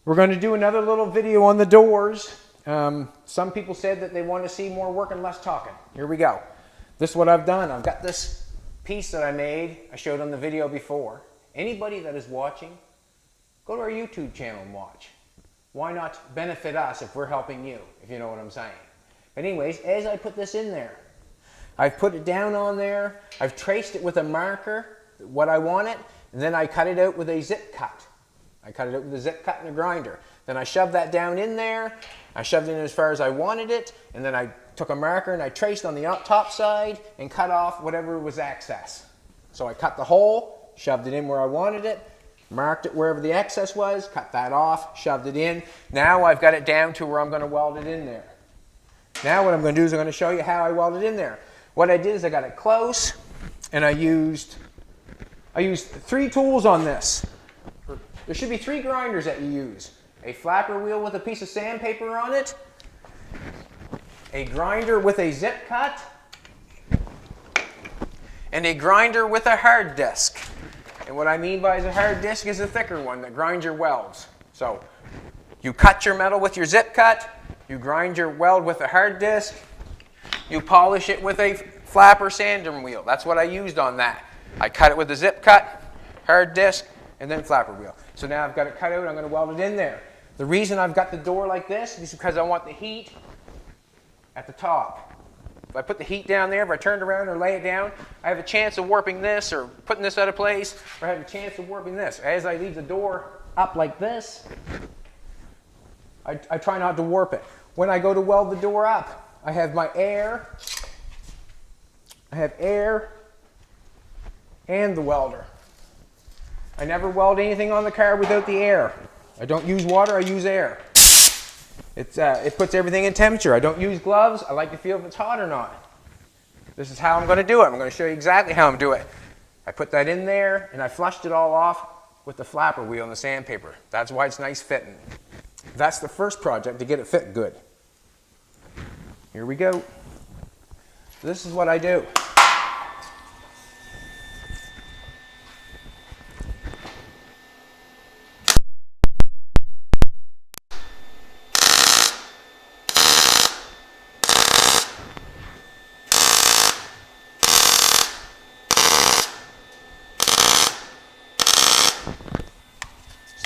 We're going to do another little video on the doors. Some people said that they want to see more work and less talking. Here we go. This is what I've done. I've got this piece that I made. I showed on the video before. Anybody that is watching, go to our YouTube channel and watch. Why not benefit us if we're helping you, if you know what I'm saying. But anyways, as I put this in there, I've put it down on there. I've traced it with a marker, what I want it, and then I cut it out with a zip cut. I cut it out with a zip cut and a grinder. Then I shoved that down in there. I shoved it in as far as I wanted it, and then I took a marker and I traced on the top side and cut off whatever was excess. So I cut the hole, shoved it in where I wanted it, marked it wherever the excess was, cut that off, shoved it in. Now I've got it down to where I'm going to weld it in there. Now what I'm going to do is I'm going to show you how I weld it in there. What I did is I got it close, and I used 3 tools on this. There should be 3 grinders that you use. A flapper wheel with a piece of sandpaper on it, a grinder with a zip cut, and a grinder with a hard disc. And what I mean by a hard disc is a thicker one that grinds your welds. So you cut your metal with your zip cut, you grind your weld with a hard disc, you polish it with a flapper sander wheel. That's what I used on that. I cut it with a zip cut, hard disc, and then flapper wheel. So now I've got it cut out, I'm going to weld it in there. The reason I've got the door like this is because I want the heat at the top. If I put the heat down there, if I turn it around or lay it down, I have a chance of warping this or putting this out of place, or I have a chance of warping this. As I leave the door up like this, I try not to warp it. When I go to weld the door up, I have my air, and the welder. I never weld anything on the car without the air. I don't use water, I use air. It puts everything in temperature. I don't use gloves. I like to feel if it's hot or not. This is how I'm going to do it. I'm going to show you exactly how I'm doing it. I put that in there, and I flushed it all off with the flapper wheel and the sandpaper. That's why it's nice fitting. That's the first project to get it fit good. Here we go. This is what I do.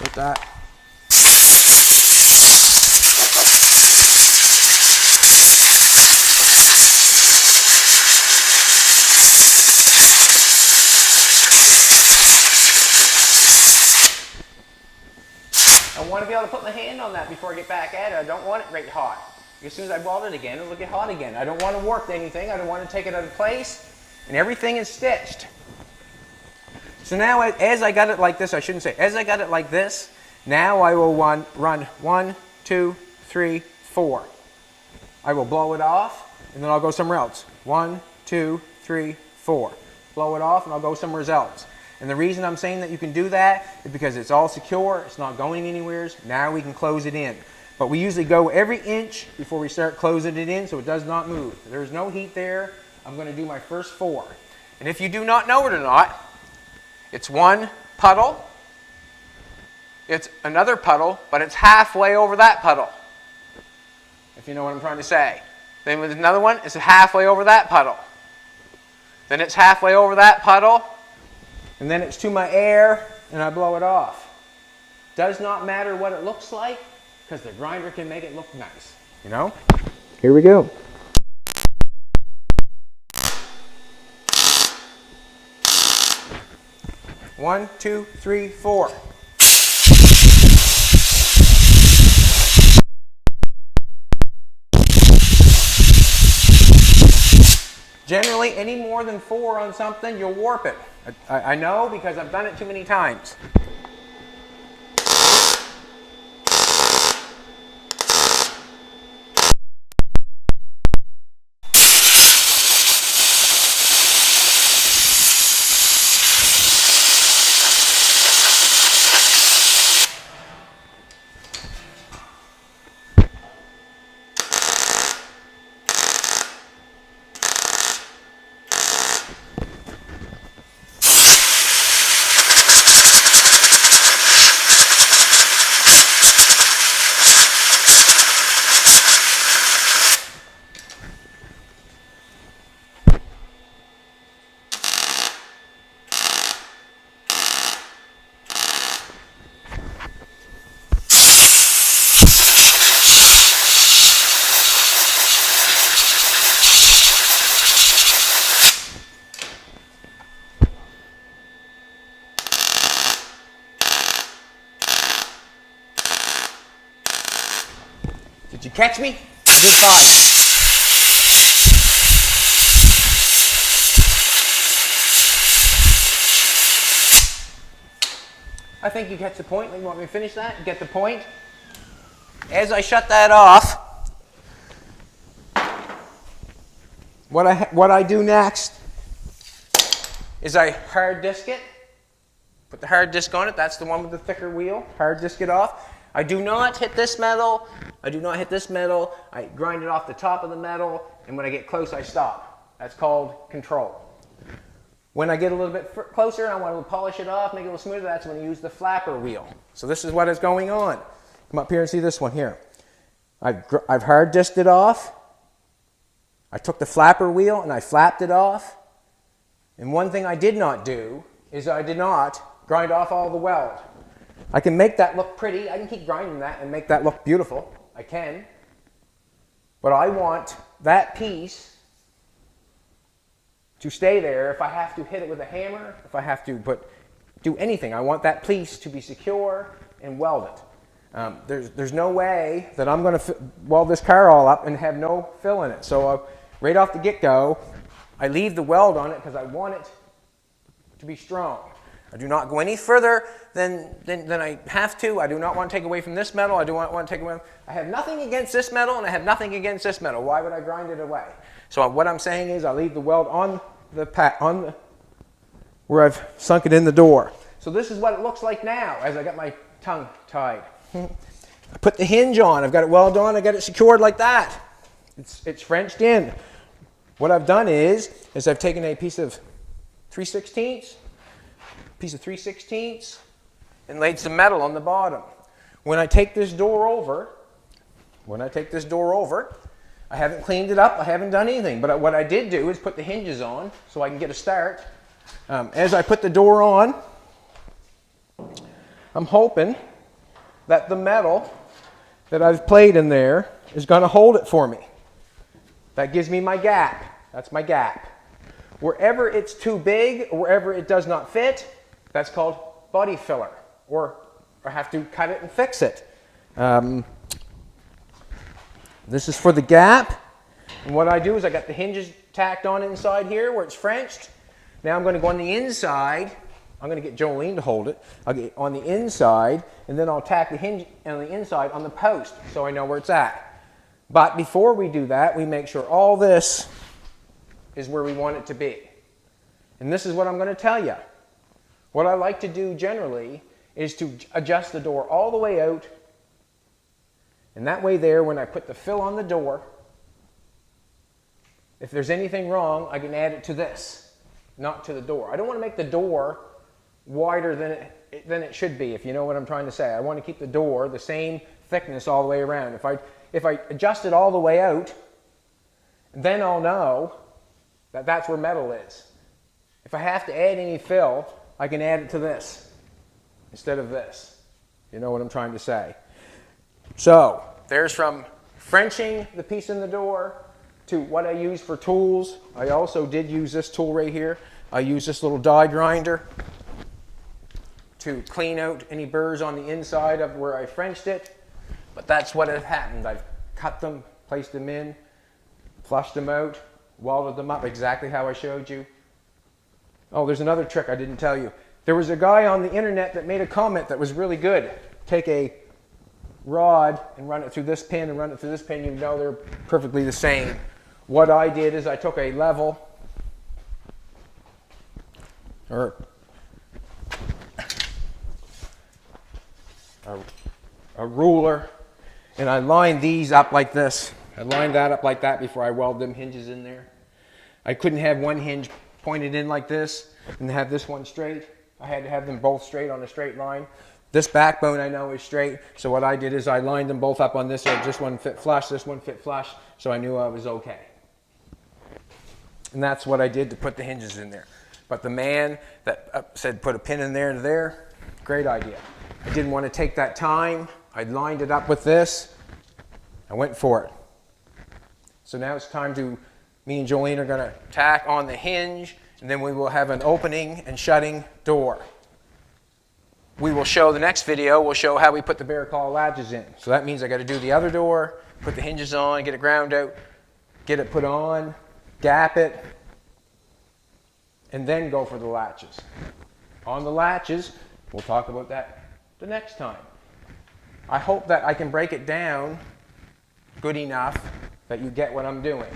Like that. I want to be able to put my hand on that before I get back at it. I don't want it right hot. As soon as I weld it again, it'll get hot again. I don't want to warp anything. I don't want to take it out of place. And everything is stitched. So now, as I got it like this, I shouldn't say, as I got it like this, now I will run 1, 2, 3, 4. I will blow it off, and then I'll go somewhere else. 1, 2, 3, 4. Blow it off, and I'll go somewhere else. And the reason I'm saying that you can do that is because it's all secure, it's not going anywhere. Now we can close it in. But we usually go every inch before we start closing it in so it does not move. There's no heat there. I'm going to do my first 4. And if you do not know it or not, it's 1 puddle, it's another puddle, but it's halfway over that puddle, if you know what I'm trying to say. Then with another one, it's halfway over that puddle. Then it's halfway over that puddle, and then it's to my air, and I blow it off. Does not matter what it looks like, because the grinder can make it look nice, you know? Here we go. One, 2, 3, 4. Generally, any more than 4 on something, you'll warp it. I know because I've done it too many times. Did you catch me? Good time. I think you catch the point. You want me to finish that? Get the point? As I shut that off, what I do next is I hard disk it. Put the hard disk on it. That's the one with the thicker wheel. Hard disk it off. I do not hit this metal. I do not hit this metal. I grind it off the top of the metal, and when I get close, I stop. That's called control. When I get a little bit closer and I want to polish it off, make it a little smoother, that's when you use the flapper wheel. So this is what is going on. Come up here and see this one here. I've hard disked it off. I took the flapper wheel and I flapped it off. And one thing I did not do is I did not grind off all the weld. I can make that look pretty. I can keep grinding that and make that look beautiful. I can. But I want that piece to stay there. If I have to hit it with a hammer, if I have to do anything, I want that piece to be secure and welded. There's no way that I'm going to weld this car all up and have no fill in it. So right off the get-go, I leave the weld on it because I want it to be strong. I do not go any further than I have to. I do not want to take away from this metal. I do not want to take away. I have nothing against this metal, and I have nothing against this metal. Why would I grind it away? So what I'm saying is I leave the weld on where I've sunk it in the door. So this is what it looks like now as I got my tongue tied. I put the hinge on. I've got it welded on. I got it secured like that. It's Frenched in. What I've done is I've taken a piece of 3/16 and laid some metal on the bottom. When I take this door over, I haven't cleaned it up, I haven't done anything, but what I did do is put the hinges on so I can get a start. As I put the door on, I'm hoping that the metal that I've played in there is going to hold it for me. That gives me my gap. That's my gap. Wherever it's too big, or wherever it does not fit, that's called body filler, or I have to cut it and fix it. This is for the gap, and what I do is I got the hinges tacked on inside here where it's Frenched. Now I'm going to go on the inside. I'm going to get Jolene to hold it. I'll get on the inside, and then I'll tack the hinge on the inside on the post so I know where it's at. But before we do that, we make sure all this is where we want it to be. And this is what I'm going to tell you. What I like to do generally is to adjust the door all the way out. And that way there, when I put the fill on the door, if there's anything wrong, I can add it to this, not to the door. I don't want to make the door wider than it should be, if you know what I'm trying to say. I want to keep the door the same thickness all the way around. If I adjust it all the way out, then I'll know that that's where metal is. If I have to add any fill, I can add it to this instead of this. You know what I'm trying to say. So there's from Frenching the piece in the door to what I use for tools. I also did use this tool right here. I use this little die grinder to clean out any burrs on the inside of where I Frenched it. But that's what has happened. I've cut them, placed them in, flushed them out, welded them up exactly how I showed you. Oh, there's another trick I didn't tell you. There was a guy on the internet that made a comment that was really good. Take a rod and run it through this pin and run it through this pin. You know they're perfectly the same. What I did is I took a level or a ruler, and I lined these up like this. I lined that up like that before I welded them hinges in there. I couldn't have one hinge pointed in like this and have this one straight. I had to have them both straight on a straight line. This backbone I know is straight, so what I did is I lined them both up on this edge. This one fit flush, this one fit flush, so I knew I was okay. And that's what I did to put the hinges in there. But the man that said put a pin in there to there, great idea. I didn't want to take that time. I lined it up with this. I went for it. So now it's time me and Jolene are going to tack on the hinge, and then we will have an opening and shutting door. we will show the next video, we'll show how we put the bear claw latches in. So that means I got to do the other door, put the hinges on, get it ground out, get it put on, gap it, and then go for the latches. On the latches, we'll talk about that the next time. I hope that I can break it down good enough that you get what I'm doing.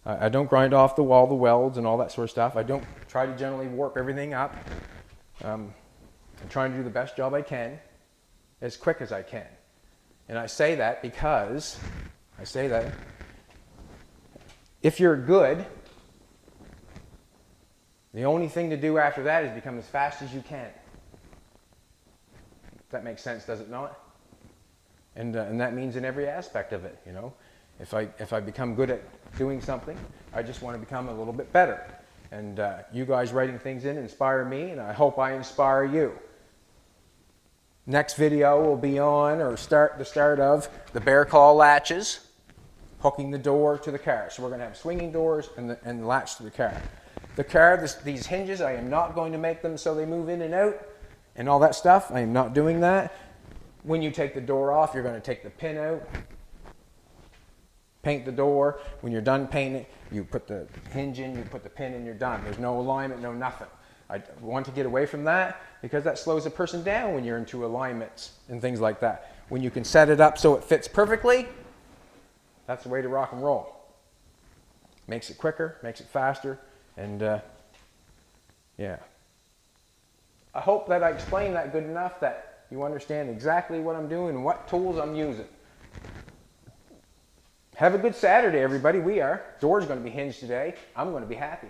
I don't grind off the wall, the welds and all that sort of stuff. I don't try to generally warp everything up. I'm trying to do the best job I can as quick as I can. And I say that because, if you're good, the only thing to do after that is become as fast as you can. That makes sense, does it not? And that means in every aspect of it, you know. If I become good at doing something, I just want to become a little bit better. And you guys writing things in inspire me, and I hope I inspire you. Next video will be on, or the start of, the bear claw latches, hooking the door to the car. So we're going to have swinging doors and the latch to the car. The car, these hinges, I am not going to make them so they move in and out and all that stuff. I am not doing that. When you take the door off, you're going to take the pin out, paint the door. When you're done painting, you put the hinge in, you put the pin in, you're done. There's no alignment, no nothing. I want to get away from that because that slows a person down when you're into alignments and things like that. When you can set it up so it fits perfectly, that's the way to rock and roll. Makes it quicker, makes it faster, and yeah. I hope that I explained that good enough that you understand exactly what I'm doing and what tools I'm using. Have a good Saturday, everybody. We are. Door's going to be hinged today. I'm going to be happy.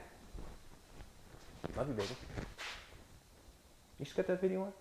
Love you, baby. You just got that video on?